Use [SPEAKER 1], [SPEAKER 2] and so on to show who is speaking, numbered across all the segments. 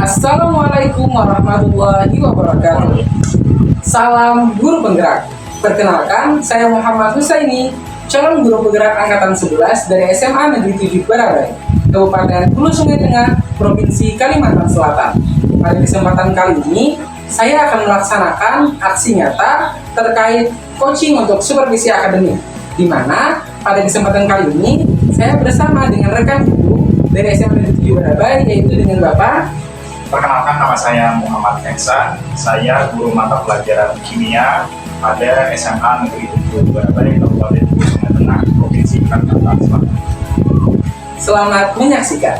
[SPEAKER 1] Assalamualaikum warahmatullahi wabarakatuh. Salam guru penggerak. Perkenalkan, saya Muhammad Husaini, calon guru penggerak angkatan 11 dari SMA Negeri 7 Barabai, Kabupaten Hulu Sungai Tengah, Provinsi Kalimantan Selatan. Pada kesempatan kali ini, saya akan melaksanakan aksi nyata terkait coaching untuk supervisi akademik, di mana pada kesempatan kali ini saya bersama dengan rekan guru dari SMA Negeri 7 Barabai, yaitu dengan Bapak.
[SPEAKER 2] Perkenalkan, nama saya Muhammad Eksa. Saya guru mata pelajaran kimia pada SMA Negeri 7 Barabai, Kabupaten Hulu Sungai Tengah, Provinsi Kalimantan Selatan.
[SPEAKER 1] Selamat menyaksikan.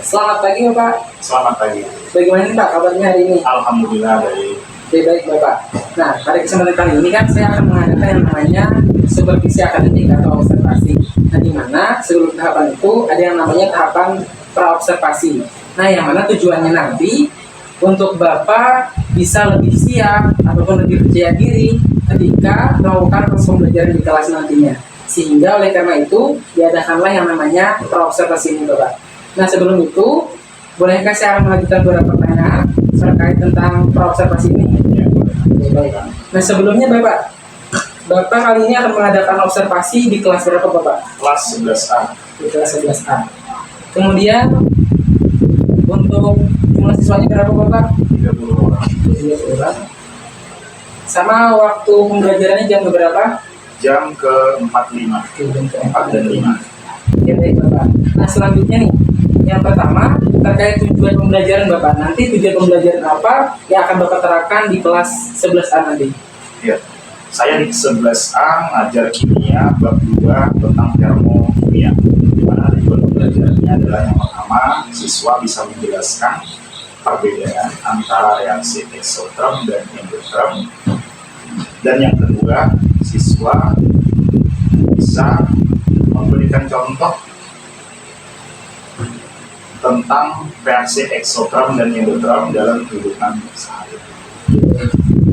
[SPEAKER 1] Selamat pagi Bapak.
[SPEAKER 2] Selamat pagi.
[SPEAKER 1] Bagaimana nih Pak kabarnya hari ini?
[SPEAKER 2] Alhamdulillah baik.
[SPEAKER 1] Oke, baik Bapak. Nah, pada kesempatan kali ini kan saya akan mengadakan yang namanya supervisi akademik atau observasi. Nah, di mana sebelum tahapan itu ada yang namanya tahapan praobservasi. Nah, yang mana tujuannya nanti untuk Bapak bisa lebih siap ataupun lebih percaya diri ketika melakukan proses pembelajaran di kelas nantinya. Sehingga oleh karena itu diadakanlah yang namanya praobservasi ini Bapak. Nah, sebelum itu bolehkah saya melanjutkan beberapa pertanyaan terkait tentang praobservasi ini?
[SPEAKER 2] Ya,
[SPEAKER 1] Baik. Nah, sebelumnya Bapak kali ini akan mengadakan observasi di kelas berapa Bapak?
[SPEAKER 2] kelas 11A.
[SPEAKER 1] Di kelas 11A. Kemudian untuk jumlah siswanya berapa Bapak?
[SPEAKER 2] 30 orang.
[SPEAKER 1] 30 orang. Sama waktu pembelajarannya jam berapa?
[SPEAKER 2] Jam ke-45.
[SPEAKER 1] Jam
[SPEAKER 2] 4 dan 5.
[SPEAKER 1] Oke, baik Bapak. Nah, selanjutnya nih, yang pertama terkait tujuan pembelajaran Bapak. Nanti tujuan pembelajaran apa yang akan Bapak terapkan di kelas 11A nanti?
[SPEAKER 2] Ya. Saya di 11A ngajar kimia bab 2 tentang termokimia. Di mana tujuan pembelajarannya adalah yang pertama, siswa bisa menjelaskan perbedaan antara reaksi eksoterm dan endoterm. Dan yang kedua, siswa bisa memberikan contoh tentang reaksi eksoterm dan endoterm dalam kehidupan sehari-hari.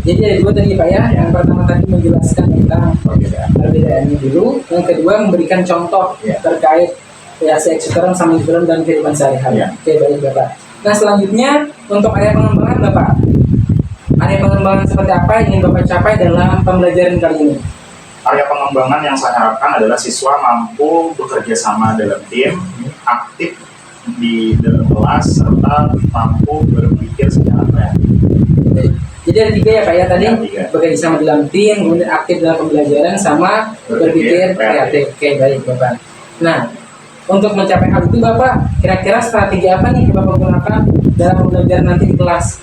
[SPEAKER 1] Jadi ada dua tadi Pak ya. Yang pertama tadi menjelaskan tentang perbedaannya dulu. Yang kedua memberikan contoh terkait reaksi eksoterm sama endoterm dan kehidupan sehari-hari. Oke, baik Bapak. Nah, selanjutnya untuk area pengembangan Bapak. Area pengembangan seperti apa yang ingin Bapak capai dalam pembelajaran kali ini?
[SPEAKER 2] Area pengembangan yang saya harapkan adalah siswa mampu bekerja sama dalam tim, aktif di dalam kelas, serta mampu berpikir secara kreatif.
[SPEAKER 1] Jadi ada tiga ya Pak ya tadi,
[SPEAKER 2] Tiga.
[SPEAKER 1] bekerja sama dalam tim, kemudian aktif dalam pembelajaran, sama berpikir kreatif. Oke, baik Bapak. Nah, untuk mencapai hal itu Bapak, kira-kira strategi apa nih yang Bapak gunakan dalam pembelajaran nanti di kelas?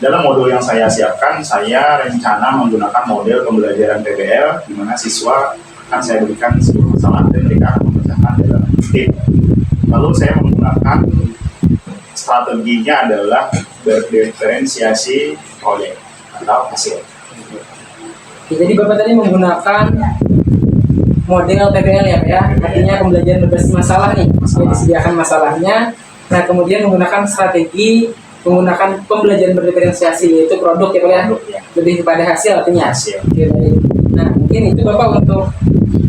[SPEAKER 2] Dalam modul yang saya siapkan, saya rencana menggunakan model pembelajaran PBL, di mana siswa akan saya berikan sebuah masalah dan mereka akan memecahkan dalam tim. Lalu saya menggunakan strateginya adalah berdiferensiasi proyek atau hasil.
[SPEAKER 1] Oke, jadi Bapak tadi menggunakan model PBL ya Pak ya, artinya pembelajaran berbasis masalah nih, jadi disediakan masalahnya. Nah, kemudian menggunakan strategi menggunakan pembelajaran berdiferensiasi, yaitu produk ya Pak ya, lebih kepada hasil artinya.
[SPEAKER 2] Hasil.
[SPEAKER 1] Oke, baik. Nah, mungkin itu Bapak untuk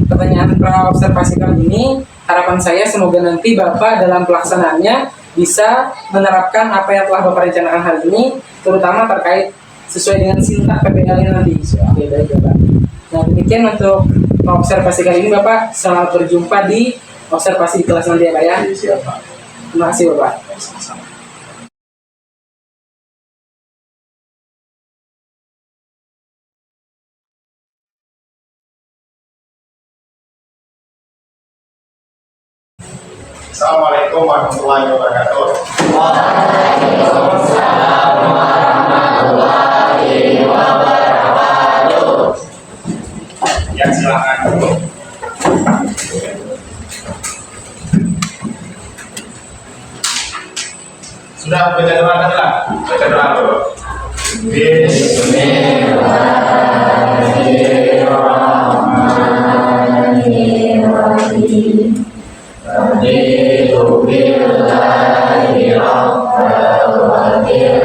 [SPEAKER 1] pertanyaan praobservasi kali ini. Harapan saya semoga nanti Bapak dalam pelaksanaannya bisa menerapkan apa yang telah Bapak rencanakan hari ini, terutama terkait sesuai dengan sintak PBL ini nanti. Oke, baik Bapak. Nah, demikian untuk observasi kali ini Bapak. Selamat berjumpa di observasi di kelas nanti ya Pak ya.
[SPEAKER 2] Siapa?
[SPEAKER 1] Terima kasih Bapak.
[SPEAKER 2] Sama-sama. Assalamualaikum warahmatullahi wabarakatuh.
[SPEAKER 3] Waalaikumsalam warahmatullahi wabarakatuh.
[SPEAKER 2] Ya, silakan. Sudah baca doa kan? Baca doa dulu.
[SPEAKER 3] Bismillahirrahmanirrahim. Raditu billahi rabban wa bil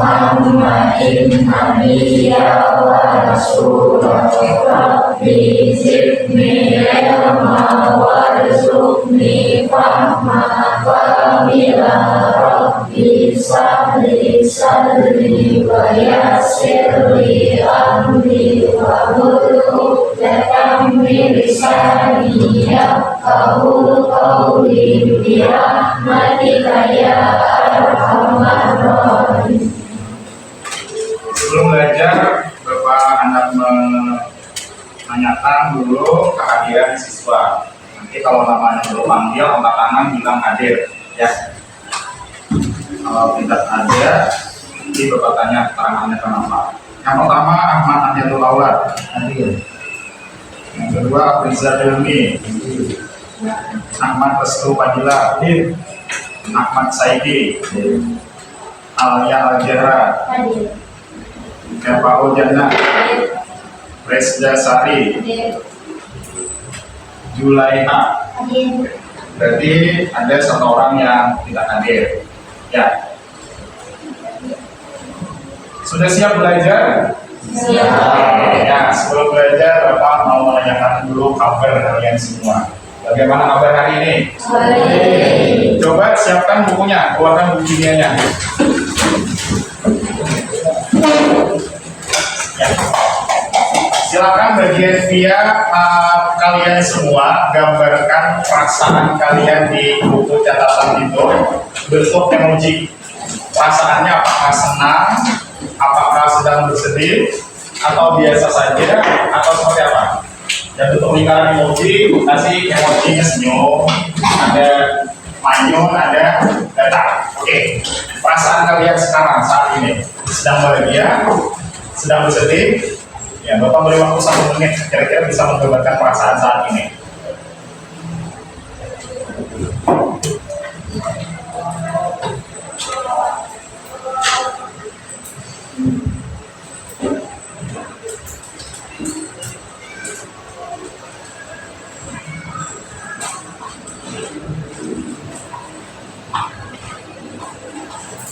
[SPEAKER 3] محمد نبيا ورسولا ربي زدني علما وارزقني فهما كاملا ربي اشرح لي صدري ويسر لي أمري واحلل عقدة من لساني يفقهوا قولي برحمتك يا أرحم الراحمين.
[SPEAKER 2] Sebelum belajar, Bapak hendak menanyakan dulu kehadiran siswa. Nanti kalau namanya belum panggil, angkat tangan bilang hadir, ya. Kalau tidak ada, nanti Bapak tanya keterangannya kenapa. Yang pertama Ahmad Anjatul Awad, hadir. Yang kedua Riza Delmi, Ahmad Restu Padilla, hadir. Ahmad Saidi, Alia Aljera, Kepau Jannah, Resda Sari, Julaiha. Berarti ada satu orang yang tidak hadir. Ya. Sudah siap belajar?
[SPEAKER 3] Siap.
[SPEAKER 2] Ya, sebelum belajar Bapak mau menanyakan dulu kabar kalian semua. Bagaimana kabar hari ini?
[SPEAKER 3] Baik.
[SPEAKER 2] Coba siapkan bukunya, keluarkan buku kimianya. Ya. Silakan bagian via kalian semua gambarkan perasaan kalian di buku catatan itu bentuk emoji. Perasaannya apakah senang, apakah sedang bersedih, atau biasa saja, atau seperti apa? Dan bentuk lingkaran emoji, kasih emojinya senyum, ada manyun, ada datar. Oke, perasaan kalian sekarang saat ini sedang bahagia, sedang bersedih. Ya, Bapak beri waktu 1 menit, kira-kira bisa menggambarkan perasaan saat ini.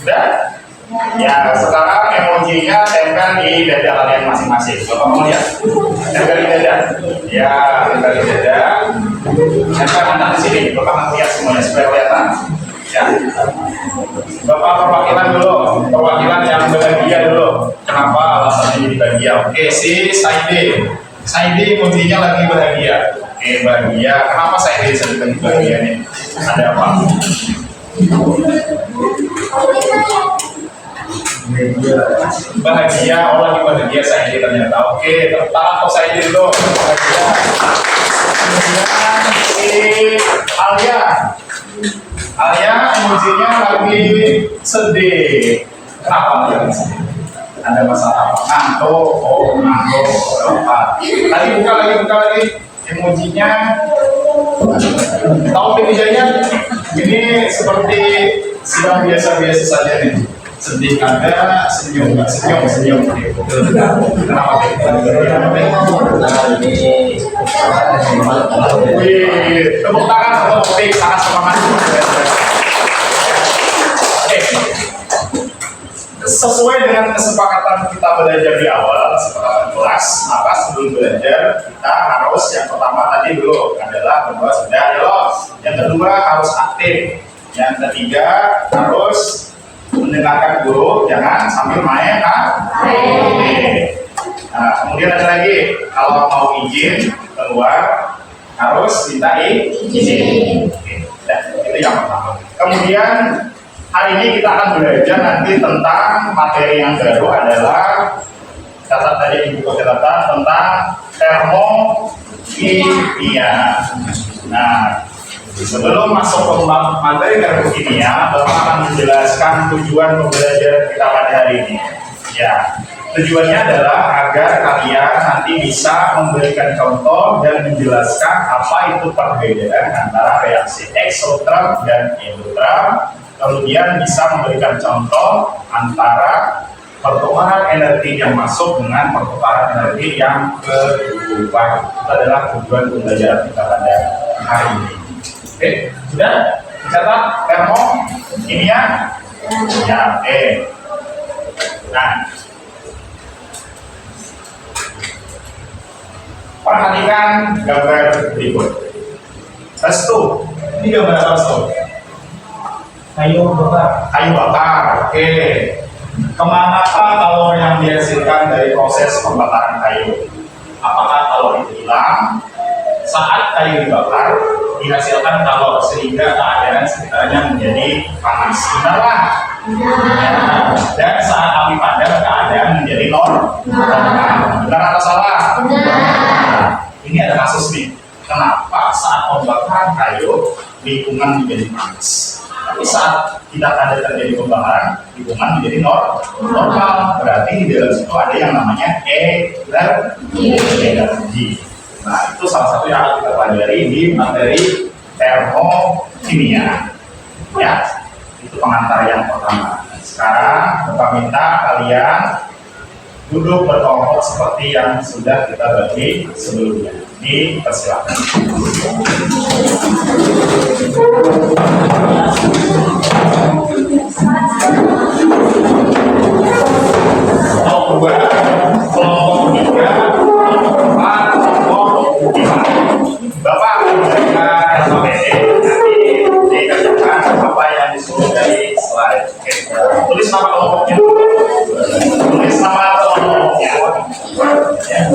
[SPEAKER 2] Sudah? Ya, sekarang emojinya tempel di dada kalian masing-masing. Bapak mau lihat? Tempel di dada. Ya, tempel di dada. Tempel anak di sini. Bapak mau lihat semuanya supaya kelihatan. Ya. Bapak perwakilan dulu. Perwakilan yang bahagia dulu. Kenapa alasannya jadi bahagia? Oke, si Saidi. Saidi emojinya lagi bahagia. Oke, bahagia. Kenapa Saidi bisa lagi bahagia nih? Ada apa? Bahagia, oh lagi bahagia Saidi ternyata. Oke, tepuk tangan untuk Saidi dulu. Bahagia. Kemudian si Alia. Alia emojinya lagi sedih. Kenapa Alia lagi sedih? Ada masalah apa? Ngantuk. Oh, ngantuk. Apa? Buka lagi. Emojinya. Tahu bedanya? Ini seperti sedang biasa-biasa saja nih. Sedih ada, senyum nggak senyum. Kenapa? Wih, tepuk tangan untuk Opik, sangat semangat. Oke, sesuai dengan kesepakatan kita belajar di awal, kesepakatan kelas, maka sebelum belajar kita harus yang pertama tadi dulu adalah bahwa sudah jelas. Yang kedua harus aktif. Yang ketiga harus mendengarkan guru, jangan sambil main kan? Oke. Nah, kemudian ada lagi, kalau mau izin keluar harus minta izin. Oke. Nah, itu yang pertama. Kemudian hari ini kita akan belajar nanti tentang materi yang baru adalah catat tadi di buku catatan tentang termokimia. Nah, sebelum masuk ke materi termokimia, Bapak akan menjelaskan tujuan pembelajaran kita pada hari ini. Ya, tujuannya adalah agar kalian nanti bisa memberikan contoh dan menjelaskan apa itu perbedaan antara reaksi eksoterm dan endoterm. Kemudian bisa memberikan contoh antara pertukaran energi yang masuk dengan pertukaran energi yang keluar. Itu adalah tujuan pembelajaran kita pada hari ini. Oke, sudah? Dicatat termokimia? Ya, oke. Nah, perhatikan gambar berikut. Restu, ini gambar apa restu?
[SPEAKER 1] Kayu bakar.
[SPEAKER 2] Kayu bakar. Oke. Kemanakah kalori yang dihasilkan dari proses pembakaran kayu? Apakah kalori itu hilang saat kayu dibakar, dihasilkan kalori sehingga keadaan sekitarnya menjadi panas? Benarlah. Dan saat api padam, keadaan menjadi normal. Benar atau salah? Ini ada kasus nih. Kenapa saat pembakaran kayu lingkungan menjadi panas? Tapi saat kita ada terjadi pembakaran, lingkungan menjadi normal. Berarti di dalam situ ada yang namanya energi. Nah, itu salah satu yang akan kita pelajari di materi termokimia. Ya, itu pengantar yang pertama. Sekarang Bapak minta kalian duduk berkelompok seperti yang sudah kita bagi sebelumnya. Dipersilakan. Kelompok 2, kelompok 3, kelompok 4, kelompok 5. Bapak mengerjakan nanti dikerjakan apa yang disuruh dari slide. Oke. Tulis nama kelompoknya. Tulis nama kelompoknya. Ya.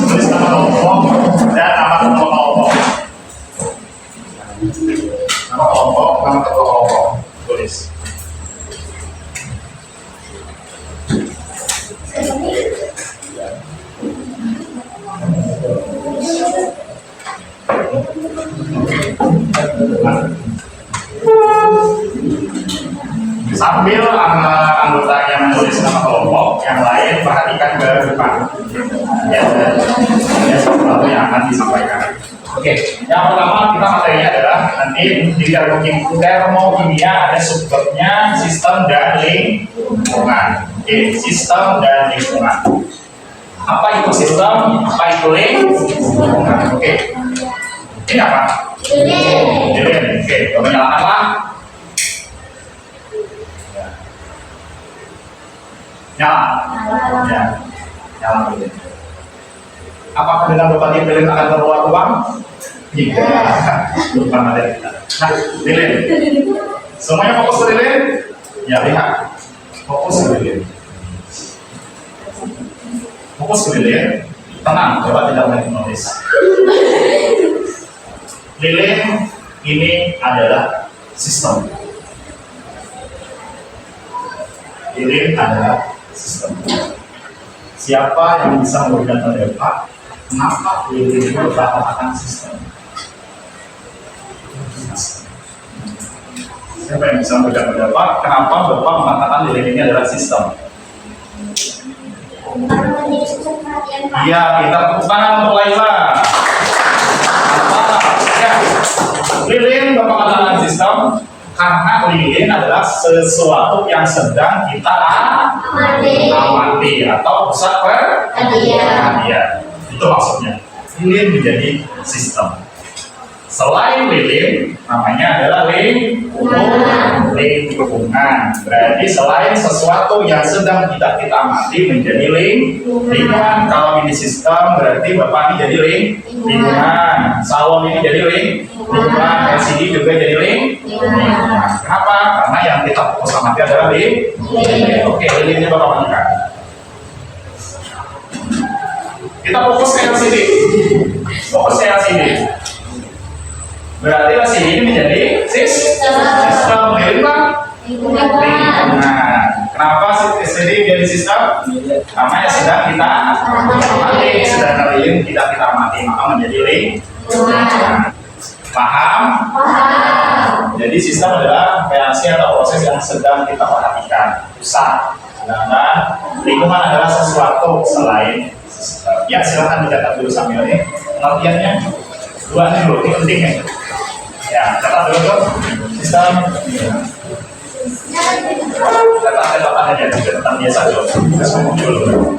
[SPEAKER 2] Tulis nama kelompok dan nama ketua kelompok. Nama kelompok, nama ketua kelompok. Tulis. Sambil anggota yang menulis nama kelompok, yang lain perhatikan ke depan. Ya, sesuatu yang akan disampaikan. Oke, yang pertama kita materinya adalah nanti di termokimia ada subbabnya sistem dan lingkungan. Oke, sistem dan lingkungan. Apa itu sistem? Apa itu lingkungan? Oke, ini apa? Lilin. Oke, coba nyalakanlah. Nyala. Ya, nyala dulu. Apakah dengan berbagi lilin akan keluar uang? Tidak. Bukan materi kita. Nah, lilin. Semuanya fokus ke lilin? Ya, lihat. Fokus ke lilin. Fokus ke lilin. Tenang, coba tidak menulis. Lilin ini adalah sistem. Lilin adalah sistem. Siapa yang bisa memberikan pendapat kenapa lilin itu dikatakan sistem? Siapa yang bisa memberikan pendapat kenapa Bapak mengatakan lilin ini adalah sistem? Iya, kita tepuk tangan untuk Laila. Ya, lilin Bapak katakan sistem karena lilin adalah sesuatu yang sedang kita amati atau pusat perhatian. Itu maksudnya. Lilin menjadi sistem. Selain lilin, namanya adalah lingkungan. Berarti selain sesuatu yang sedang kita amati menjadi lingkungan. Kalau ini sistem, berarti Bapak ini jadi lingkungan. Salon ini jadi lingkungan. LCD juga jadi lingkungan. Kenapa? Karena yang kita fokus amati adalah lingkungan. Oke, lilin ini Bapak matikan. Kita fokus ke LCD. Fokus ke LCD. Berarti LCD ini menjadi sistem lingkungan. Kenapa LCD menjadi sistem? Karena yang sedang kita amati, sedangkan lilin tidak kita amati, maka menjadi lingkungan. Paham? Jadi sistem adalah reaksi atau proses yang sedang kita perhatikan, pusat. Sedangkan lingkungan adalah sesuatu selain sistem. Ya, silakan dicatat dulu sambil ini pengertiannya. Dua ini dulu, ini penting ya. Ya, catat dulu tuh sistem. Catat aja, catatan biasa dulu. Kita ngomong dulu.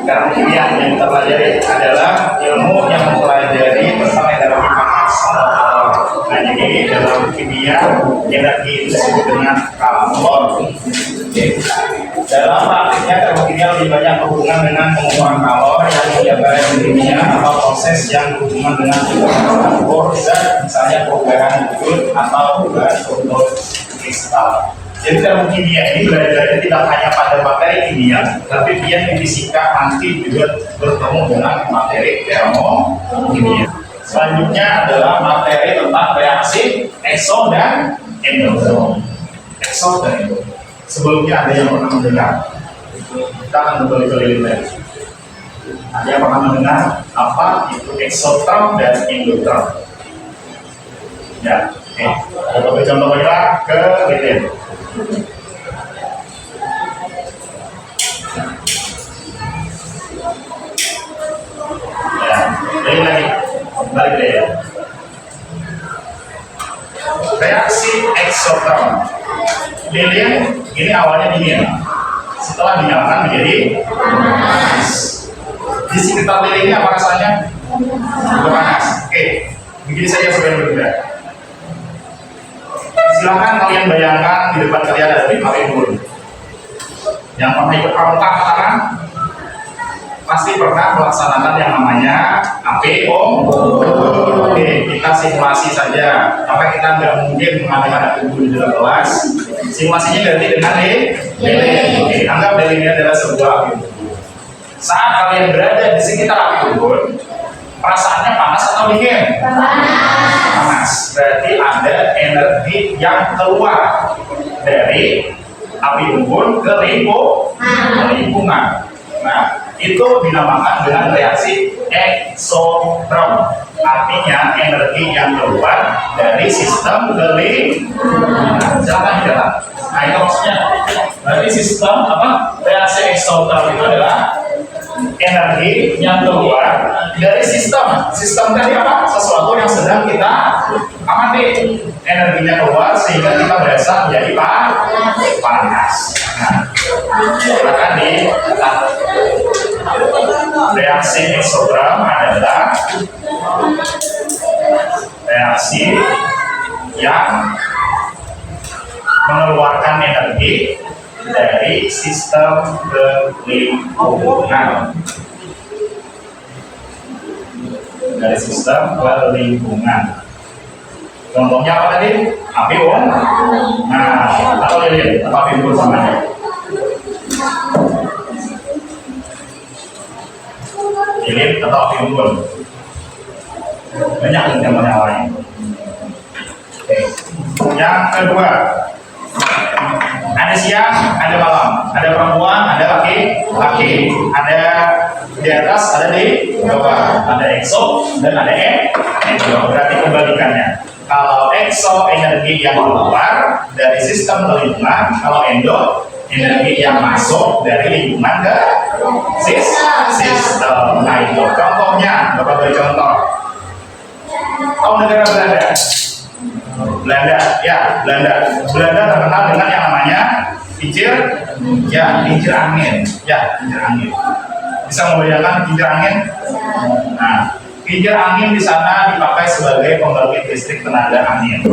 [SPEAKER 2] Karena yang kita pelajari adalah ilmu yang mempelajari tentang energi panas. Nah, jadi dalam kimia energi itu disebut dengan kalor. Dalam praktiknya termokimia lebih banyak berhubungan dengan pengukuran kalor yang diabarkan di kimia atau proses yang berhubungan dengan pengukur zat, misalnya perubahan wujud atau perubahan struktur kristal. Jadi termokimia ini belajarnya tidak hanya pada materi kimia, tapi dia di fisika nanti juga bertemu dengan materi termokimia. Selanjutnya adalah materi tentang reaksi ekso dan endotherm. Ekso dan endotherm. Sebelumnya ada yang pernah mendengar? Kita akan berkali-kali lihat. Ada yang pernah mendengar apa itu exotherm dan endotherm? Ya, oke. Ada contoh kita ke Lilin. Ya, jadi lagi balik deh ya. Reaksi exotherm. Lilin ini awalnya dingin, setelah dinyalakan menjadi panas. Di sekitar lilin ini apa rasanya? Juga panas. Oke, begini saja supaya berbeda. Silakan kalian bayangkan di depan kalian ada pipa embun. Yang pernah ikut pramuka tangan pasti pernah melaksanakan yang namanya APO. Oke, kita simulasi saja. Maka kita nggak mungkin mengadakan embun di dalam kelas. Simulasinya ganti dengan lilin. Oke, anggap lilin ini adalah sebuah api unggun. Saat kalian berada di sekitar api unggun, perasaannya panas atau dingin? Panas. Berarti ada energi yang keluar dari api unggun ke lingkungan. Nah, itu dinamakan dengan reaksi exotherm. Artinya energi yang keluar dari sistem ke lingkungan. Silakan dicatat. Nah, itu maksudnya. Berarti sistem apa? Reaksi exotherm itu adalah energi yang keluar dari sistem. Sistem tadi apa? Sesuatu yang sedang kita amati. Energinya keluar sehingga kita berasa menjadi panas. Nah, maka reaksi exotherm adalah reaksi yang mengeluarkan energi dari sistem ke lingkungan. Dari sistem ke lingkungan. Contohnya apa tadi? Api unggun. Nah, atau lilin, atau api unggun samanya. Lilin atau api unggun. Banyak contohnya lain. Oke. Yang kedua, ada siang, ada malam, ada perempuan, ada laki-laki, ada di atas, ada di bawah, ada exo dan ada endo. Berarti kebalikannya. Kalau exo energi yang keluar dari sistem ke lingkungan, kalau endo energi yang masuk dari lingkungan ke sistem. Nah itu contohnya, Bapak beri contoh. Tahu negara Belanda? Belanda, ya Belanda. Belanda terkenal dengan yang namanya kincir, ya kincir angin, ya kincir angin. Bisa membayangkan kincir angin? Nah, kincir angin di sana dipakai sebagai pembangkit listrik tenaga angin.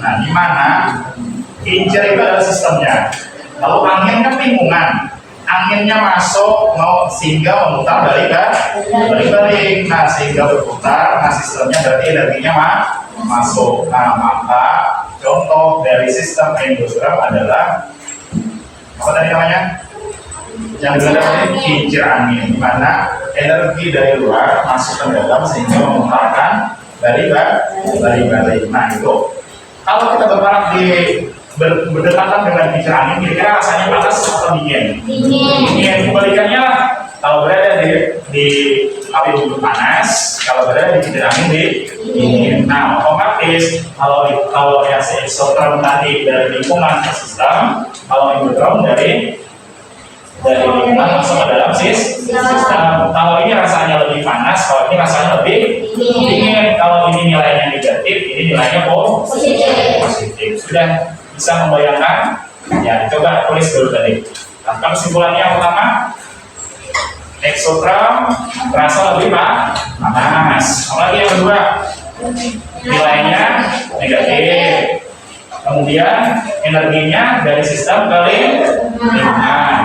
[SPEAKER 2] Nah, di mana kincir itu adalah sistemnya. Lalu angin kan lingkungan, anginnya masuk mau sehingga memutar balik. Nah, sehingga berputar. Nah, sistemnya berarti energinya masuk. Nah, maka contoh dari sistem endotherm adalah apa tadi namanya? Yang dilakukan kincir angin, di mana energi dari luar masuk ke dalam sehingga memutarkan balik. Nah itu kalau kita berparak berdekatan dengan kincir angin, kira-kira rasanya panas atau dingin? Dingin. Kebalikannya kalau berada di api unggun panas, kalau berada di kincir angin dingin. Nah otomatis kalau reaksi exotherm tadi dari lingkungan ke sistem, kalau endotherm dari lingkungan masuk ke dalam sistem. Kalau ini rasanya lebih panas, kalau ini rasanya lebih dingin. Kalau ini nilainya negatif, ini nilainya positif. Sudah bisa membayangkan? Ya, coba tulis dulu tadi. Nah, kesimpulannya yang pertama, eksotherm terasa lebih panas. Apalagi yang kedua, nilainya negatif. Kemudian energinya dari sistem ke lingkungan.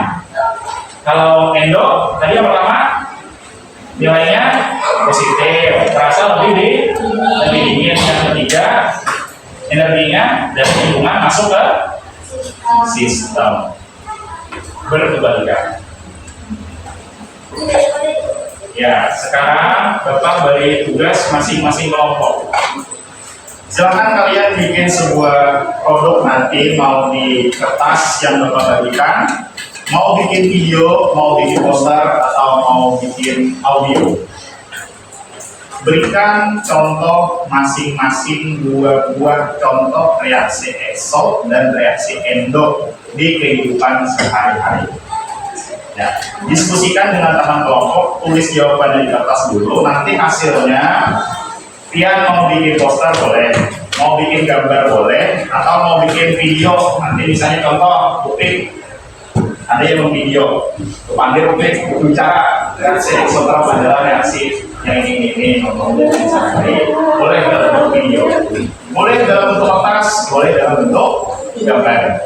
[SPEAKER 2] Kalau endo tadi yang pertama nilainya positif, terasa lebih dingin. Yang ketiga, energinya dari lingkungan masuk ke sistem. Berkebalikan. Ya, sekarang Bapak beri tugas masing-masing kelompok. Silakan kalian bikin sebuah produk nanti, mau di kertas yang Bapak bagikan, mau bikin video, mau bikin poster, atau mau bikin audio. Berikan contoh masing-masing dua buah contoh reaksi ekso dan reaksi endo di kehidupan sehari-hari. Ya, diskusikan dengan teman kelompok, tulis jawaban di kertas dulu, nanti hasilnya kalian mau bikin poster boleh, mau bikin gambar boleh, atau mau bikin video. Nanti misalnya contoh, Upik, ada yang mau video, panggil Upik, bicara reaksi eksoterm adalah reaksi yang ini, boleh dalam bentuk video, boleh dalam bentuk kertas, boleh dalam bentuk gambar.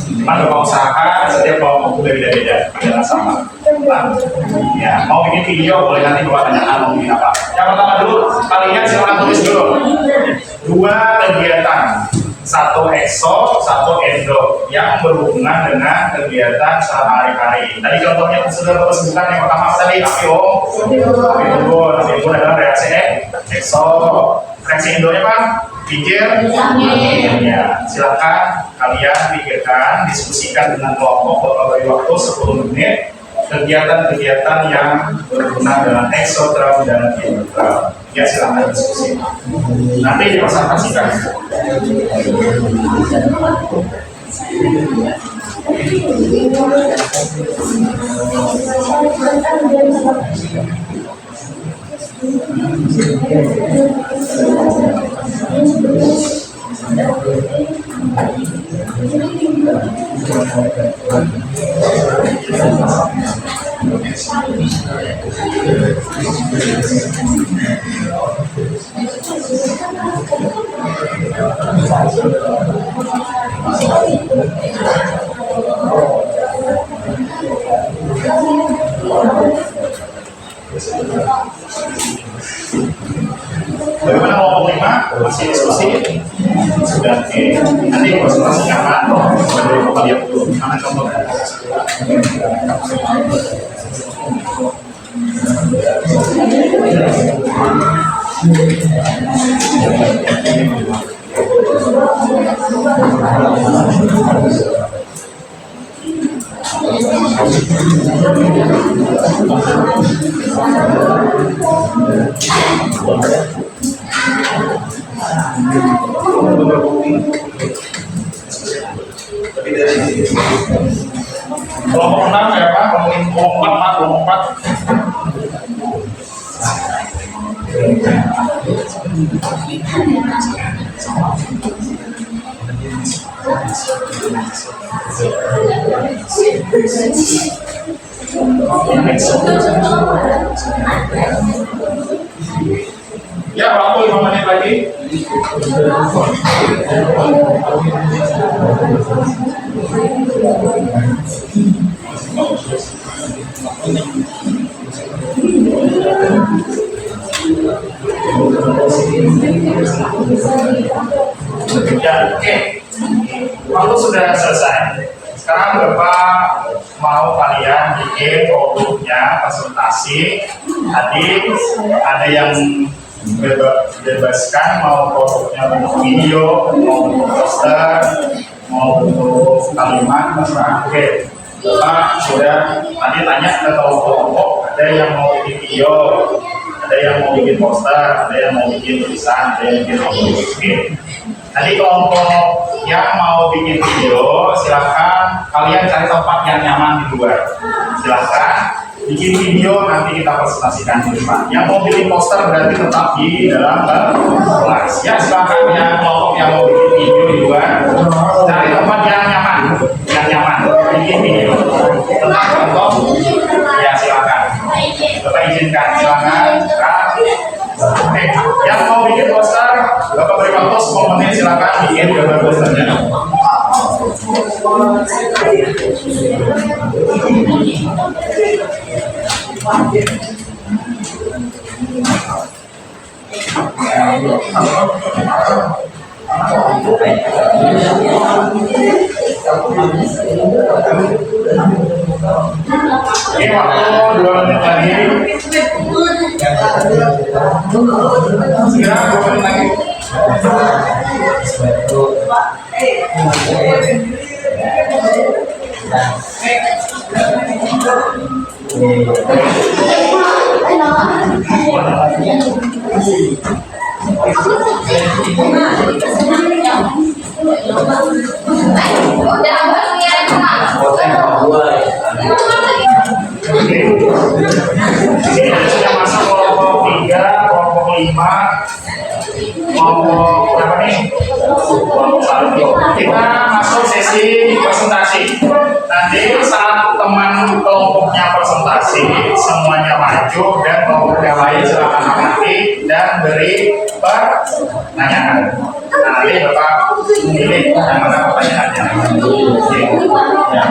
[SPEAKER 2] Cuma Bapak usahakan setiap kelompok beda-beda, jangan sama. Ya, mau bikin video boleh, nanti Bapak tanyakan mau bikin apa. Yang pertama dulu, kalian silakan tulis dulu. Dua kegiatan, satu ekso, satu endo yang berhubungan dengan kegiatan sehari-hari. Tadi contohnya sudah Bapak sebutkan, yang pertama tadi api unggun adalah reaksi ekso. Reaksi endonya Pak? Pikir, ya, silakan kalian pikirkan, diskusikan dengan kelompok beberapa waktu 10 menit kegiatan-kegiatan yang berhubungan dengan eksoterm dan endoterm. Ya, silakan diskusi. Nanti dipresentasikan. Bagaimana kelompok 5? Masih diskusi? Sudah, oke. Nanti presentasikan Pak. Dari Bapak lihat dulu. Mana contohnya? Kelompok 6 ya Pak, kelompok 4. Ya, waktu 5 menit lagi. Ya, oke. Waktu sudah selesai. Sekarang Bapak mau kalian bikin produknya, presentasi. Tadi ada yang bebaskan mau produknya bentuk video, mau bentuk poster, mau bentuk kalimat, terserah. Oke, Bapak sudah tadi tanya ke kelompok, ada yang mau bikin video, ada yang mau bikin poster, ada yang mau bikin tulisan, ada yang bikin audio. Oke. Tadi kelompok yang mau bikin video, silahkan kalian cari tempat yang nyaman di luar. Silahkan bikin video, nanti kita presentasikan di depan. Yang mau bikin poster berarti tetap di dalam kelas. Ya, silahkan yang kelompok yang mau bikin video di luar, cari tempat yang nyaman, bikin video. Tentang contoh, ya silahkan. Bapak izinkan, silakan. Oke, yang mau bikin poster, Bapak beri waktu 10 menit, silakan bikin gambar posternya. Oke, waktu 2 menit lagi. Segera 2 menit lagi. Ini sudah masuk kelompok 3, kelompok 5, kelompok berapa nih? Kelompok 1. Kita masuk sesi presentasi. Nanti saat teman kelompoknya presentasi, semuanya maju dan kelompok yang lain silakan amati dan beri pertanyaan. Nah, nanti Bapak pilih yang mana pertanyaannya. Ya.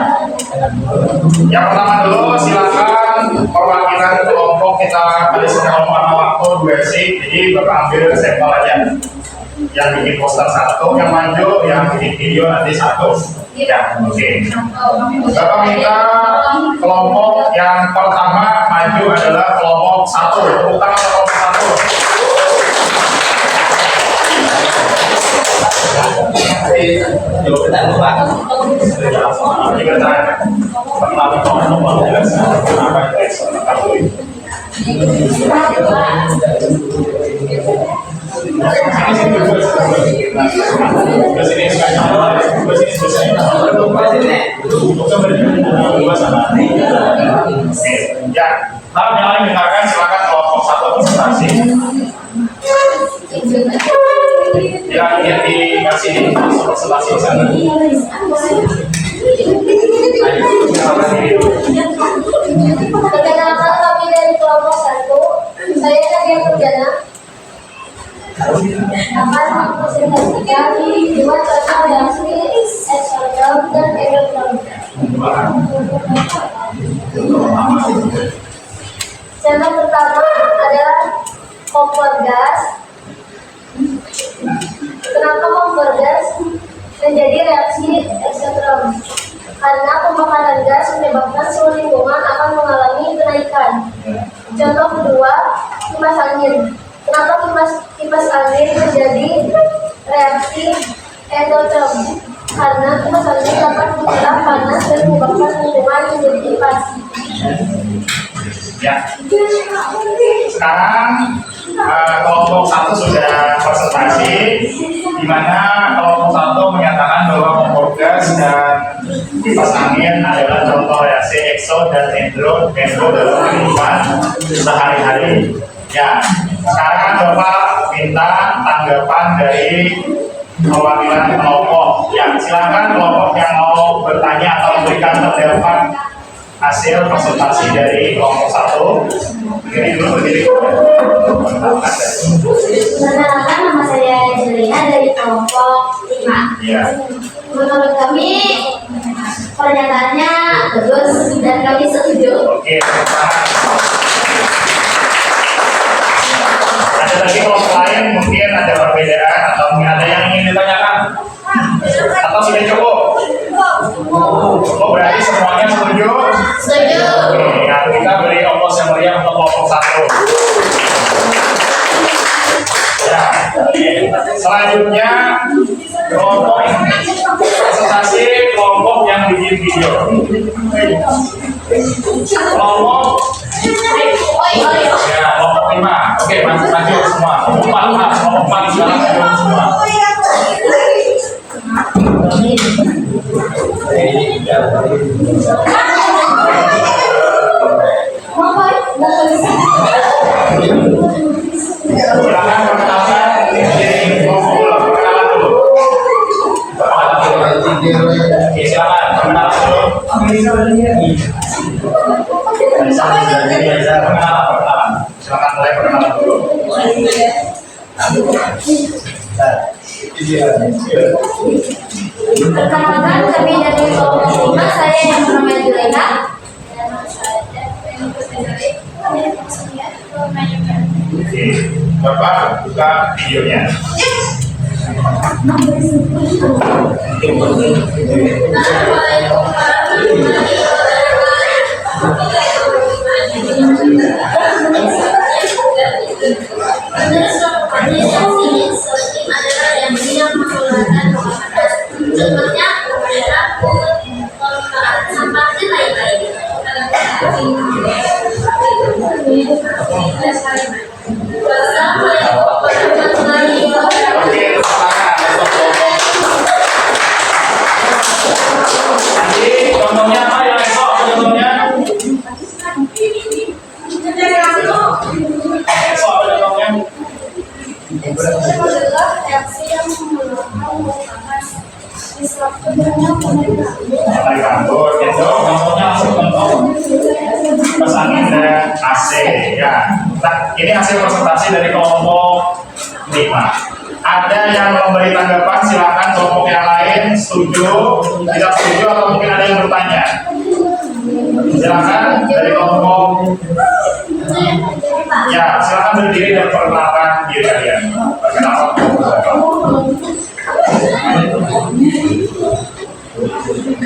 [SPEAKER 2] Yang pertama dulu silakan perwakilan kelompok kita ada kelompok waktu 2 sesi, jadi Bapak ambil sampel aja. Yang bikin poster 1 yang maju, yang bikin video nanti 1. Ya, oke. Bapak minta kelompok yang pertama maju adalah kelompok 1. Utama kelompok 1. Ya, tahap yang lain dengarkan, silakan kelompok 1 presentasi. Ya, dikasih presentasi di sana.
[SPEAKER 3] Perkenalkan kami dari kelompok 1. Saya Nadia Perdana akan mempresentasikan lima contoh reaksi eksoterm dan endotherm. Contoh pertama adalah kompor gas. Kenapa kompor gas menjadi reaksi eksoterm? Karena pembakaran gas menyebabkan suhu lingkungan akan mengalami kenaikan. Contoh kedua, kipas angin. Kenapa kipas angin menjadi reaksi endotherm? Karena kipas angin dapat menyerap panas dan menyebabkan lingkungan menjadi kipas.
[SPEAKER 2] Ya. Sekarang kelompok 1 sudah presentasi, di mana kelompok 1 menyatakan bahwa kompor gas dan kipas angin adalah contoh reaksi ekso dan endro dalam kehidupan sehari-hari. Ya, sekarang Bapak minta tanggapan dari perwakilan kelompok. Ya, silakan kelompok yang mau bertanya atau memberikan pendapat hasil presentasi dari kelompok 1. Berdiri dulu, berdiri.
[SPEAKER 3] Perkenalkan, nama saya Jelina dari kelompok 5.
[SPEAKER 2] Ya.
[SPEAKER 3] Menurut kami pernyataannya bagus dan kami setuju.
[SPEAKER 2] Oke, ada lagi kelompok lain mungkin ada perbedaan atau mungkin ada yang ingin ditanyakan atau sudah cukup? Oh, berarti semuanya setuju?
[SPEAKER 3] Setuju.
[SPEAKER 2] Oke, nah kita beri ongkos yang meriah untuk kelompok 1. Ya, selanjutnya kelompok presentasi kelompok yang bikin video. Kelompok ya, kelompok 5. Oke, maju semua. Kelompok 4 sekarang maju semua. Silakan perkenalkan diri kelompok dulu. Perkenalan dulu. Oke, silakan perkenalan dulu. Perkenalan. Silakan mulai perkenalan dulu.
[SPEAKER 3] Perkenalkan, kami dari kelompok 5, saya yang bernama Juleha.
[SPEAKER 2] Oke, Bapak buka videonya. Oke, nanti contohnya apa ya esok contohnya? Esok apa contohnya? Dari kantor, gitu. Contohnya langsung contoh kipas angin dan AC ya. Nah, ini hasil presentasi dari kelompok 5. Ada yang memberi tanggapan, silakan kelompok yang lain setuju, tidak setuju atau mungkin ada yang bertanya. Silakan dari kelompok ya, silakan berdiri dan perkenalkan diri kalian. Perkenalkan.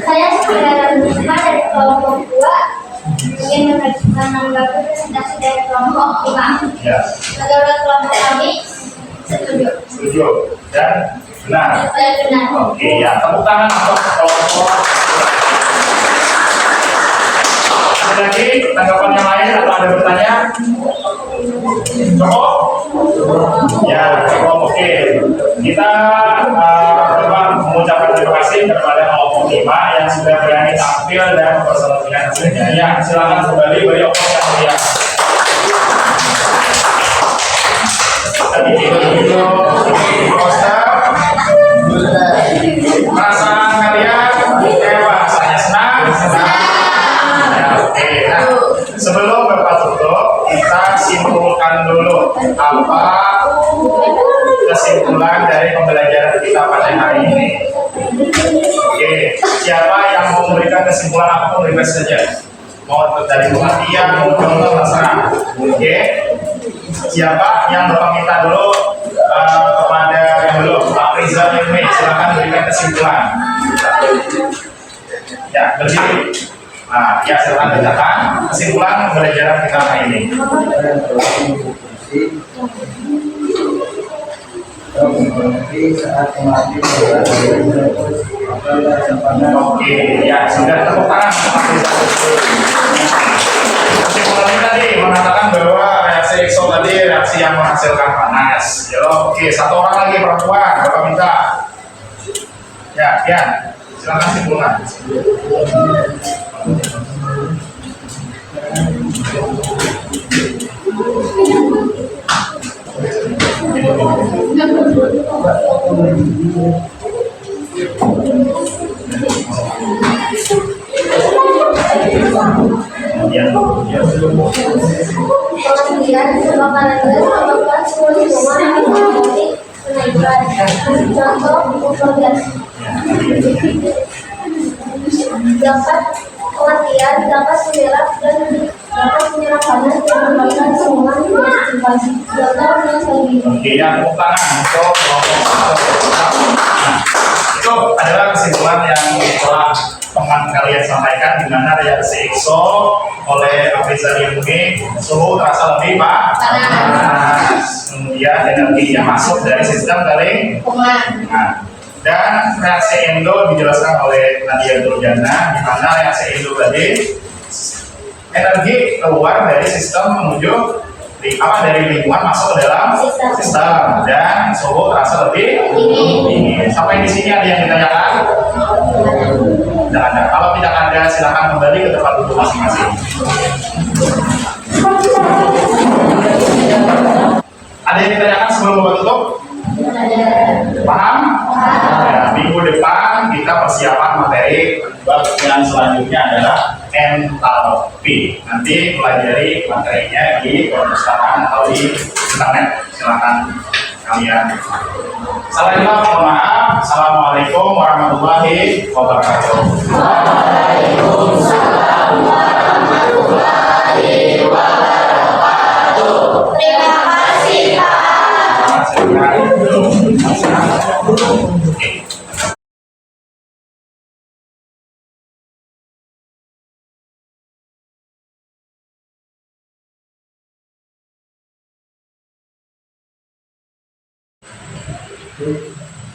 [SPEAKER 3] Saya sebagai Risma dari kelompok 2 ingin menanggapi presentasi dari kelompok 5.
[SPEAKER 2] Ya,
[SPEAKER 3] Menurut kelompok kami, setuju.
[SPEAKER 2] setuju dan benar.
[SPEAKER 3] Saya benar.
[SPEAKER 2] Oke ya, tepuk tangan untuk kelompok. Ada lagi tanggapan yang lain atau ada pertanyaan? Cukup? Ya, cukup. Oke. Kita coba mengucapkan terima kasih kepada kelompok 5 yang sudah berani tampil dan mempresentasikan hasilnya. Ya, silakan kembali beri opini yang mulia. Tadi video poster. Perasaan kalian kayak saya senang. Ya, oke. Nah, sebelum Bapak tutup, kita simpulkan dulu apa kesimpulan dari pembelajaran kita pada hari ini. Oke, siapa yang mau memberikan kesimpulan apapun bebas saja. Mau dari pengertian, mau terserah. Oke, siapa yang Bapak minta dulu kepada yang belum, Pak Rizal Ilmi, silakan berikan kesimpulan. Ya, berdiri. Nah, ya silakan bacakan kesimpulan pembelajaran kita hari ini. Oke, ya sudah tepuk tangan. Kesimpulannya tadi mengatakan bahwa reaksi EXO tadi reaksi yang menghasilkan panas. Ya, oke, satu orang lagi perempuan, Bapak minta. Ya, silakan simpulkan.
[SPEAKER 3] Kemudian, kebakaran gas menyebabkan suhu lingkungan akan mengalami kenaikan. Contoh, ukur gas dapat pengertian, dapat menyerap dan dapat menyerap panas yang menyebabkan lingkungan menjadi cepat. Contoh, lagi.
[SPEAKER 2] Oke, yang tepuk tangan untuk kelompok 1. Nah, itu adalah kesimpulan yang telah teman kalian sampaikan, di mana reaksi EXO oleh Rizal Ilmi suhu terasa lebih panas. Kemudian energinya masuk dari sistem dari nah, dan reaksi endo dijelaskan oleh Nadia Durjana, di mana reaksi endo tadi energi keluar dari sistem menuju dari lingkungan masuk ke dalam sistem dan suhu terasa lebih dingin. Sampai di sini ada yang ditanyakan? Tidak ada. Kalau tidak ada, silakan kembali ke tempat duduk masing-masing. Ada yang ditanyakan sebelum Bapak tutup? Paham? Ya, minggu depan kita persiapan materi bab yang selanjutnya adalah entalpi. Nanti pelajari materinya di perpustakaan atau di internet. Silakan kalian. Selain itu, mohon maaf. Assalamualaikum warahmatullahi wabarakatuh.
[SPEAKER 3] Waalaikumsalam warahmatullahi wabarakatuh. Terima kasih, Pak.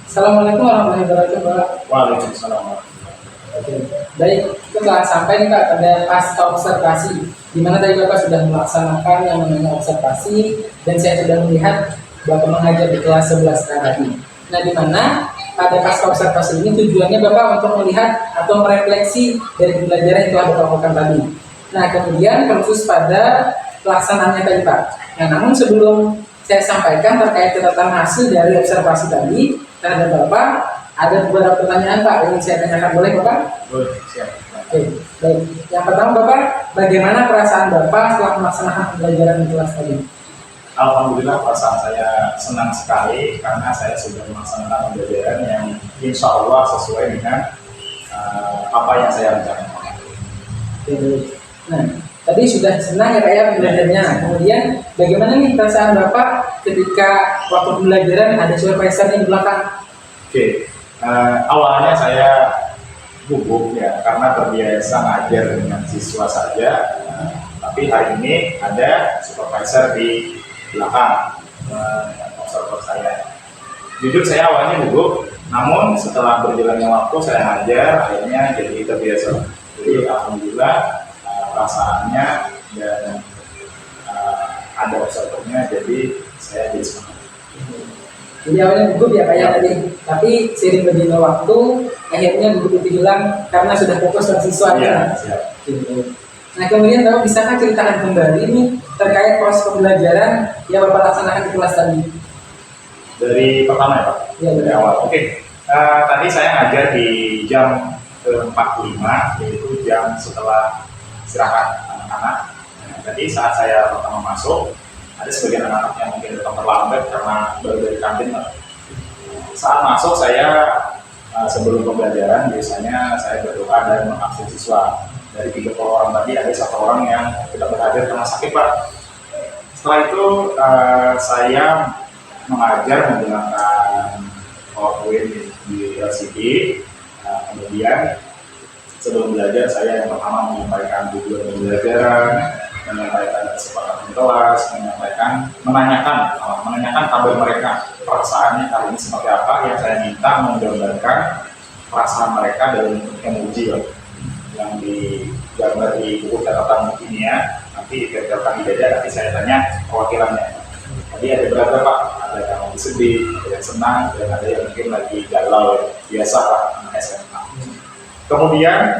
[SPEAKER 1] Assalamualaikum warahmatullahi wabarakatuh, Pak.
[SPEAKER 2] Waalaikumsalam.
[SPEAKER 1] Oke. Baik, itu telah sampai nih Kak pada pasca observasi, di mana tadi Bapak sudah melaksanakan yang namanya observasi dan saya sudah melihat Bapak mengajar di kelas 11 tadi. Nah, di mana pada pasca observasi ini tujuannya Bapak untuk melihat atau merefleksi dari pembelajaran yang telah Bapak lakukan tadi. Nah, kemudian khusus pada pelaksanaannya tadi Pak. Nah, namun sebelum saya sampaikan terkait catatan hasil dari observasi tadi terhadap Bapak, ada beberapa pertanyaan Pak yang saya tanyakan, boleh Bapak?
[SPEAKER 2] Boleh, siap.
[SPEAKER 1] Oke, baik. Yang pertama Bapak, bagaimana perasaan Bapak setelah melaksanakan pembelajaran di kelas tadi?
[SPEAKER 2] Alhamdulillah perasaan saya senang sekali karena saya sudah melaksanakan pembelajaran yang insya Allah sesuai dengan apa yang saya rencanakan.
[SPEAKER 1] Oke, baik. Nah, tadi sudah senang ya Pak ya pembelajarannya. Kemudian bagaimana nih perasaan Bapak ketika waktu pembelajaran ada supervisor di belakang?
[SPEAKER 2] Oke, awalnya saya gugup ya karena terbiasa ngajar dengan siswa saja. Tapi hari ini ada supervisor di belakang observer saya. Jujur saya awalnya gugup, namun setelah berjalannya waktu saya ngajar, akhirnya jadi terbiasa. Jadi alhamdulillah perasaannya dan ada observernya, jadi saya jadi semangat.
[SPEAKER 1] Jadi awalnya gugup ya Pak ya tadi, tapi seiring berjalannya waktu akhirnya gugup itu hilang karena sudah fokus pada siswa ya.
[SPEAKER 2] Siap.
[SPEAKER 1] Nah, kemudian Bapak bisakah ceritakan kembali nih terkait proses pembelajaran yang Bapak laksanakan di kelas tadi?
[SPEAKER 2] Dari pertama ya Pak?
[SPEAKER 1] Ya,
[SPEAKER 2] Dari awal. Oke. Tadi saya ngajar di jam ke-45, yaitu jam setelah istirahat anak-anak. Nah, tadi saat saya pertama masuk, ada sebagian anak-anak yang mungkin datang terlambat karena baru dari kantin. Saat masuk saya sebelum pembelajaran biasanya saya berdoa dan mengabsen siswa. Dari 30 orang tadi ada 1 orang yang tidak berhadir karena sakit Pak. Setelah itu saya mengajar menggunakan PowerPoint di LCD. Kemudian sebelum belajar saya yang pertama menyampaikan tujuan pembelajaran, menyampaikan kesepakatan kelas, menanyakan kabar mereka, perasaannya kali ini seperti apa, yang saya minta menggambarkan perasaan mereka dalam emoji yang digambar di buku catatan kimia, nanti ditempelkan di dada, nanti saya tanya perwakilannya. Tadi ada berapa Pak? Ada yang lagi sedih, ada yang senang, dan ada yang mungkin lagi galau, biasa Pak, anak SMA. Kemudian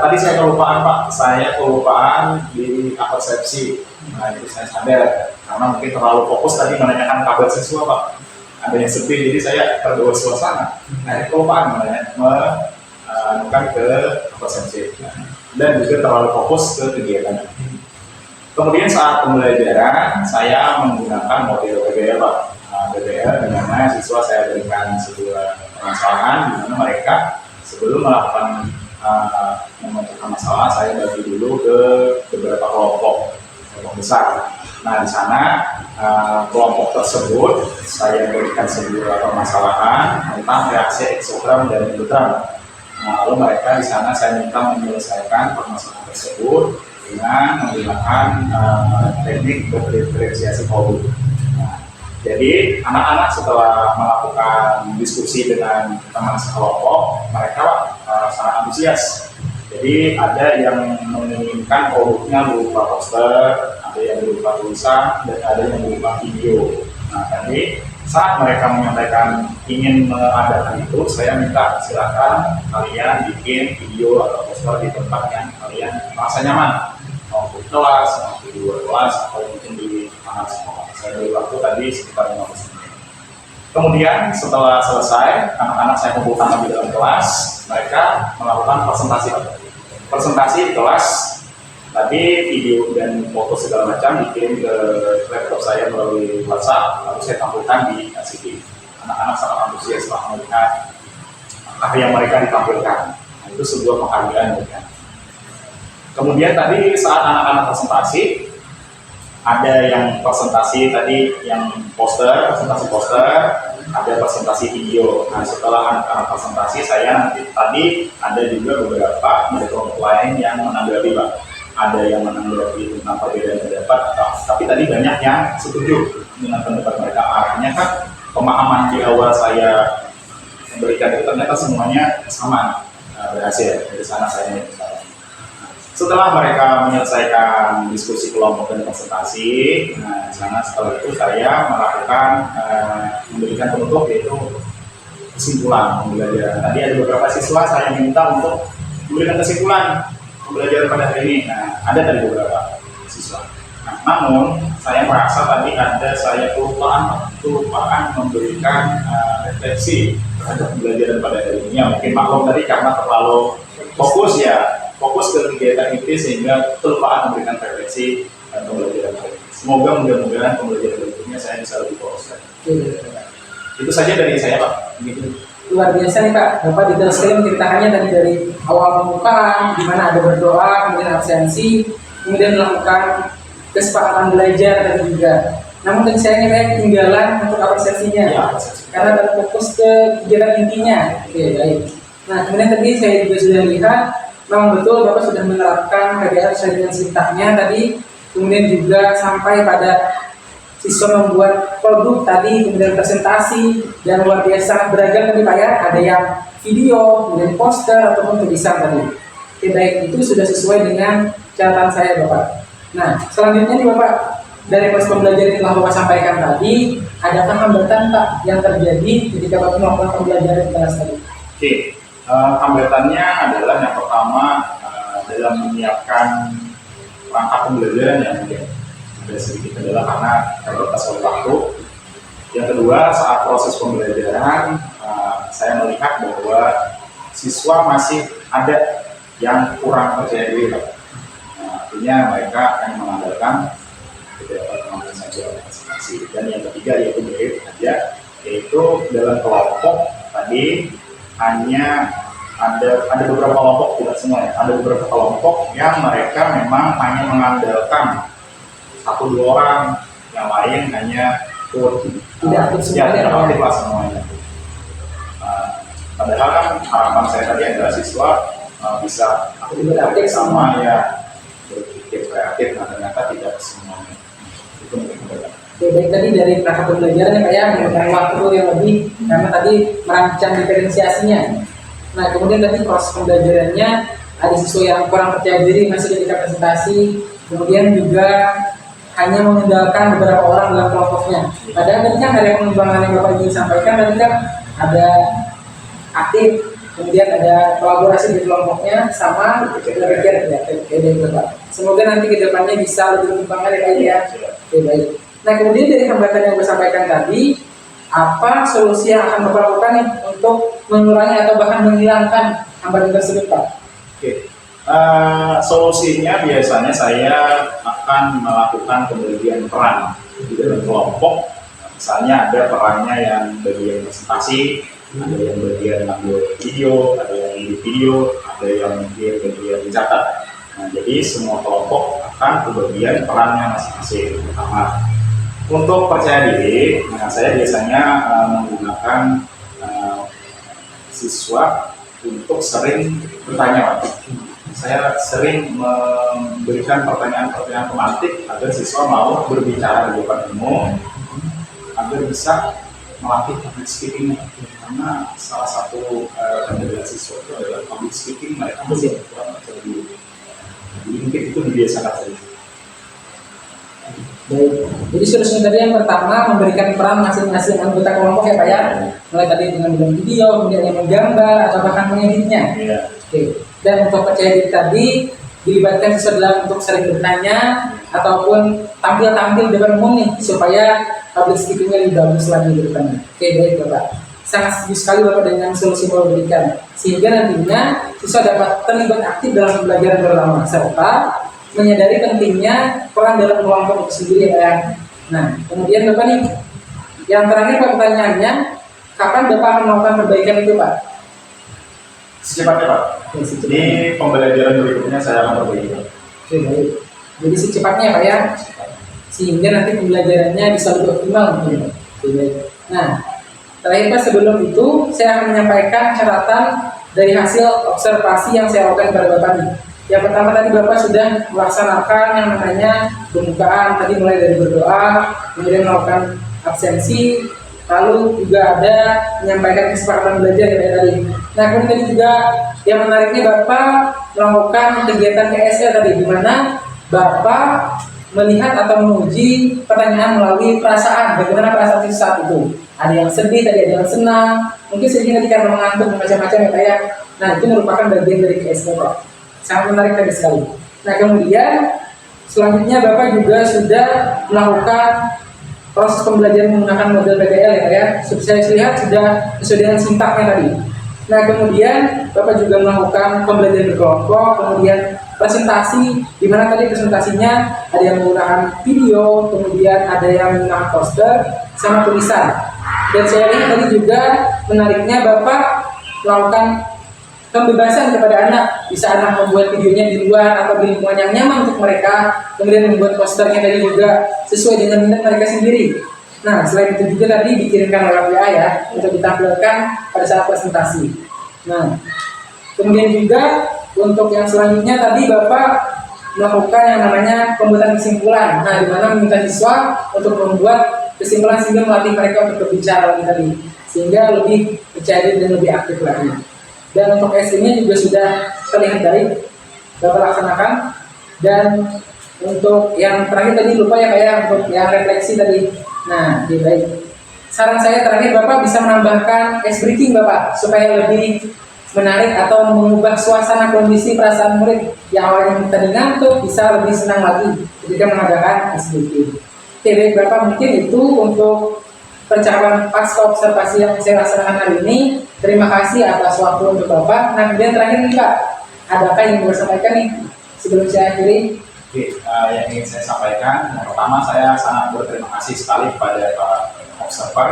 [SPEAKER 2] tadi saya kelupaan Pak, saya kelupaan di persepsi. Nah itu saya sadar, karena mungkin terlalu fokus tadi menanyakan kabar siswa Pak. Ada yang sedih, jadi saya terbawa suasana. Nah kelupaan bukan ke persepsi dan juga terlalu fokus ke kegiatan. Kemudian saat pembelajaran saya menggunakan model PBL Pak. PBL di mana siswa saya berikan sebuah permasalahan di mana mereka sebelum melakukan memecahkan masalah, saya bagi dulu ke beberapa kelompok besar. Nah di sana kelompok tersebut saya berikan sebuah permasalahan tentang reaksi eksogram dan endogram. Nah, lalu mereka di sana saya minta menyelesaikan permasalahan tersebut dengan menggunakan teknik berdiferensiasi produk. Nah, jadi anak-anak setelah melakukan diskusi dengan teman sekelompok, mereka sangat antusias. Jadi ada yang menginginkan produknya berupa poster, ada yang berupa tulisan, dan ada yang berupa video. Nah, tadi saat mereka menyampaikan ingin mengadakan itu, saya minta silakan kalian bikin video atau poster di tempat yang kalian merasa nyaman, mau di kelas, mau di luar kelas, atau mungkin di mana sekolah. Saya beri waktu tadi sekitar 15 menit. Kemudian setelah selesai, anak-anak saya kumpulkan lagi dalam kelas, mereka melakukan presentasi. presentasi di kelas, tadi video dan foto segala macam dikirim ke laptop saya melalui WhatsApp, lalu saya tampilkan di LCD. Anak-anak sangat antusias setelah melihat karya mereka ditampilkan. Nah, itu sebuah penghargaan bukan. Kemudian tadi saat anak-anak presentasi, ada yang presentasi tadi yang presentasi poster, ada presentasi video. Nah, setelah anak-anak presentasi, saya nanti tadi ada juga beberapa dari kelompok lain yang menanggapi, Pak. Ada yang menanggapi tentang perbedaan pendapat, tapi tadi banyak yang setuju dengan pendapat mereka. Artinya kan pemahaman di awal saya memberikan itu ternyata semuanya sama, berhasil. Dari sana saya mencapai. Setelah mereka menyelesaikan diskusi kelompok dan presentasi, nah, setelah itu saya melakukan memberikan penutup, yaitu kesimpulan pembelajaran. Tadi ada beberapa siswa saya minta untuk memberikan kesimpulan pembelajaran pada hari ini. Nah, ada dari beberapa siswa. Nah, namun saya merasa tadi saya kelupaan memberikan refleksi terhadap pembelajaran pada hari ini. Ya, mungkin maklum tadi karena terlalu fokus ke kegiatan itu sehingga kelupaan memberikan refleksi dan pembelajaran hari ini. Semoga mudah-mudahan pembelajaran berikutnya saya bisa lebih fokus lagi. Itu saja dari saya, Pak.
[SPEAKER 1] Luar biasa nih Pak, Bapak detail sekali menceritakannya tadi dari awal pembukaan, di mana ada berdoa, kemudian absensi, kemudian melakukan kesepakatan belajar dan juga. Namun tadi saya kayak ketinggalan untuk apresiasinya,
[SPEAKER 2] Ya,
[SPEAKER 1] karena terfokus ke kegiatan intinya. Oke, baik. Nah, kemudian tadi saya juga sudah lihat, memang betul Bapak sudah menerapkan KDR sesuai dengan sintahnya tadi, kemudian juga sampai pada siswa membuat produk tadi, kemudian presentasi, dan luar biasa beragam tadi Pak ya, ada yang video, kemudian poster, ataupun tulisan tadi. Oke, baik, itu sudah sesuai dengan catatan saya Bapak. Nah, selanjutnya nih Bapak, dari proses pembelajaran yang telah Bapak sampaikan tadi, adakah hambatan Pak yang terjadi ketika Bapak melakukan pembelajaran di kelas tadi?
[SPEAKER 2] Oke, hambatannya adalah yang pertama dalam menyiapkan perangkat pembelajaran yang mungkin ada sedikit kendala karena terbatas oleh waktu. Yang kedua, saat proses pembelajaran saya melihat bahwa siswa masih ada yang kurang percaya diri. Artinya mereka akan mengandalkan kemampuan saja presentasi. Dan yang ketiga yaitu mirip saja, yaitu dalam kelompok tadi hanya ada beberapa kelompok, tidak semua ya, ada beberapa kelompok yang mereka memang hanya mengandalkan 1-2 orang, yang lain hanya
[SPEAKER 1] tidak aktif
[SPEAKER 2] lah semuanya. Padahal kan harapan saya tadi adalah siswa bisa aktif sama ya, berpikir kreatif, nah ternyata tidak semuanya. Itu mungkin berbeda.
[SPEAKER 1] Oke, baik, tadi dari perangkat pembelajaran ya Pak ya, menggunakan waktu yang lebih, karena tadi merancang diferensiasinya. Nah, kemudian tadi proses pembelajarannya ada siswa yang kurang percaya diri masih ketika presentasi, kemudian juga hanya mengandalkan beberapa orang dalam kelompoknya. Padahal tadi kan dari pengembangan yang Bapak juga sampaikan tadi kan ada aktif, kemudian ada kolaborasi di kelompoknya sama berpikir ya, dari Bapak. Semoga nanti kedepannya bisa lebih dikembangkan ya Pak ya. Oke, baik. Nah, kemudian dari hambatan yang Bapak sampaikan tadi, apa solusi yang akan Bapak lakukan nih untuk mengurangi atau bahkan menghilangkan hambatan tersebut Pak?
[SPEAKER 2] Oke. Solusinya biasanya saya akan melakukan pembagian peran di dalam kelompok. Misalnya ada perannya yang bagian presentasi, ada yang bagian ambil video, ada yang edit video, ada yang bagian mencatat. Nah, jadi semua kelompok akan pembagian perannya masing-masing. Pertama, untuk percaya diri, nah saya biasanya menggunakan siswa untuk sering bertanya. Saya sering memberikan pertanyaan-pertanyaan pemantik agar siswa mau berbicara di depan umum, agar bisa melatih public speaking. Karena salah satu kendala siswa itu adalah public speaking, mereka masih kurang percaya diri. Jadi mungkin itu dibiasakan saja.
[SPEAKER 1] Baik, jadi solusinya tadi yang pertama memberikan peran masing-masing anggota kelompok ya Pak ya, mulai tadi dengan bilang video, kemudian yang menggambar atau bahkan mengeditnya.
[SPEAKER 2] Ya.
[SPEAKER 1] Oke. Dan untuk percaya diri tadi dilibatkan siswa dalam untuk sering bertanya ataupun tampil di depan umum nih supaya public speakingnya lebih bagus lagi ke depannya. Oke, baik Bapak. sangat setuju sekali Bapak dengan solusi yang Bapak berikan, sehingga nantinya siswa dapat terlibat aktif dalam pembelajaran bersama serta menyadari pentingnya peran dalam kelompok itu sendiri ya Pak ya. Nah, kemudian Bapak nih, yang terakhir Pak pertanyaannya, kapan Bapak akan melakukan perbaikan itu Pak?
[SPEAKER 2] Secepatnya Pak.
[SPEAKER 1] Ya, secepatnya.
[SPEAKER 2] Di pembelajaran berikutnya saya akan perbaiki Pak.
[SPEAKER 1] Oke, baik. Jadi secepatnya Pak ya, sehingga nanti pembelajarannya bisa lebih optimal. Oke, baik. Nah, terakhir Pak, sebelum itu saya akan menyampaikan catatan dari hasil observasi yang saya lakukan kepada Bapak nih. Yang pertama tadi Bapak sudah melaksanakan yang namanya pembukaan, tadi mulai dari berdoa, kemudian melakukan absensi, lalu juga ada menyampaikan kesepakatan belajar kayak tadi. Nah, kemudian tadi juga yang menariknya Bapak melakukan kegiatan KSE tadi, di mana Bapak melihat atau menguji pertanyaan melalui perasaan, bagaimana perasaan siswa saat itu. Ada yang sedih, tadi ada yang senang, mungkin sedih tadi karena mengantuk, macam-macam ya Pak ya. Nah, itu merupakan bagian dari KSE Pak. Sangat menarik tadi sekali. Nah, kemudian selanjutnya Bapak juga sudah melakukan proses pembelajaran menggunakan model PBL ya Pak ya. Saya lihat sudah sesuai dengan sintaknya tadi. Nah, kemudian Bapak juga melakukan pembelajaran berkelompok, kemudian presentasi, di mana tadi presentasinya ada yang menggunakan video, kemudian ada yang menggunakan poster, sama tulisan. Dan saya lihat tadi juga menariknya Bapak melakukan kebebasan kepada anak, bisa anak membuat videonya di luar atau di lingkungan yang nyaman untuk mereka, kemudian membuat posternya tadi juga sesuai dengan minat mereka sendiri. Nah, selain itu juga tadi dikirimkan lewat WA ya, untuk ditampilkan pada saat presentasi. Nah, kemudian juga untuk yang selanjutnya tadi Bapak melakukan yang namanya pembuatan kesimpulan. Nah, di mana meminta siswa untuk membuat kesimpulan sehingga melatih mereka untuk berbicara lagi tadi, sehingga lebih percaya diri dan lebih aktif lagi. Dan untuk SE-nya juga sudah terlihat baik Bapak laksanakan. Dan untuk yang terakhir tadi lupa ya kayak untuk yang refleksi tadi. Nah, baik. Saran saya terakhir Bapak bisa menambahkan ice breaking Bapak supaya lebih menarik atau mengubah suasana kondisi perasaan murid yang awalnya tadi ngantuk bisa lebih senang lagi ketika mengadakan ice breaking. Oke, baik Bapak, mungkin itu untuk percakapan pasca observasi yang saya laksanakan hari ini. Terima kasih atas waktu untuk Bapak. Nah, kemudian terakhir nih Pak, adakah yang mau sampaikan nih sebelum saya akhiri?
[SPEAKER 2] Oke, yang ingin saya sampaikan, yang pertama saya sangat berterima kasih sekali kepada Pak observer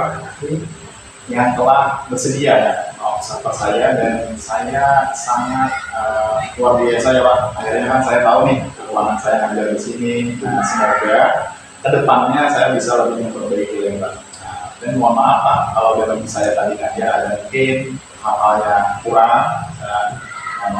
[SPEAKER 2] yang telah bersedia ya observer saya, dan saya sangat luar biasa ya Pak. Akhirnya kan saya tahu nih kekurangan saya ngajar di sini. Nah, semoga kedepannya saya bisa lebih memperbaiki lagi Pak. Dan mohon maaf Pak kalau dalam saya tadi ada mungkin hal-hal yang kurang, dan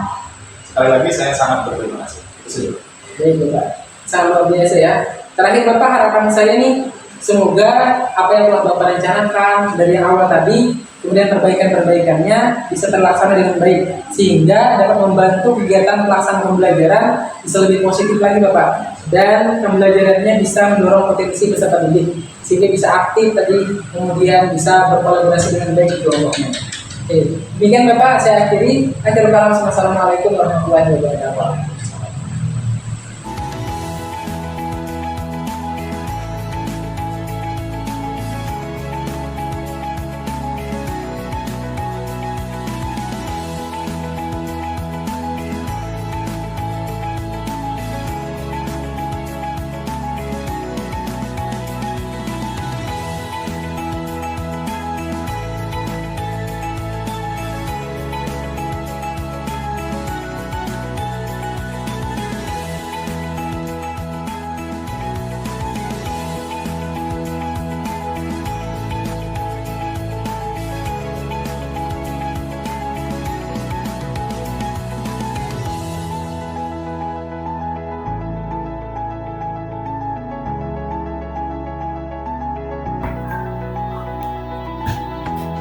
[SPEAKER 2] sekali lagi saya sangat berterima kasih. Itu saja.
[SPEAKER 1] Baik Bapak, sangat luar biasa ya. Terakhir Bapak, harapan saya nih, semoga apa yang telah Bapak rencanakan dari yang awal tadi, kemudian perbaikan-perbaikannya bisa terlaksana dengan baik, sehingga dapat membantu kegiatan pelaksanaan pembelajaran bisa lebih positif lagi Bapak, dan pembelajarannya bisa mendorong potensi peserta didik, sehingga bisa aktif tadi, kemudian bisa berkolaborasi dengan baik di kelompoknya. Oke, demikian Bapak, saya akhiri. Akhirul kalam, wassalamualaikum warahmatullahi wabarakatuh.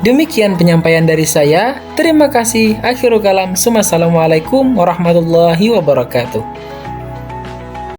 [SPEAKER 1] Demikian penyampaian dari saya. Terima kasih. Akhirul kalam. Wassalamualaikum warahmatullahi wabarakatuh.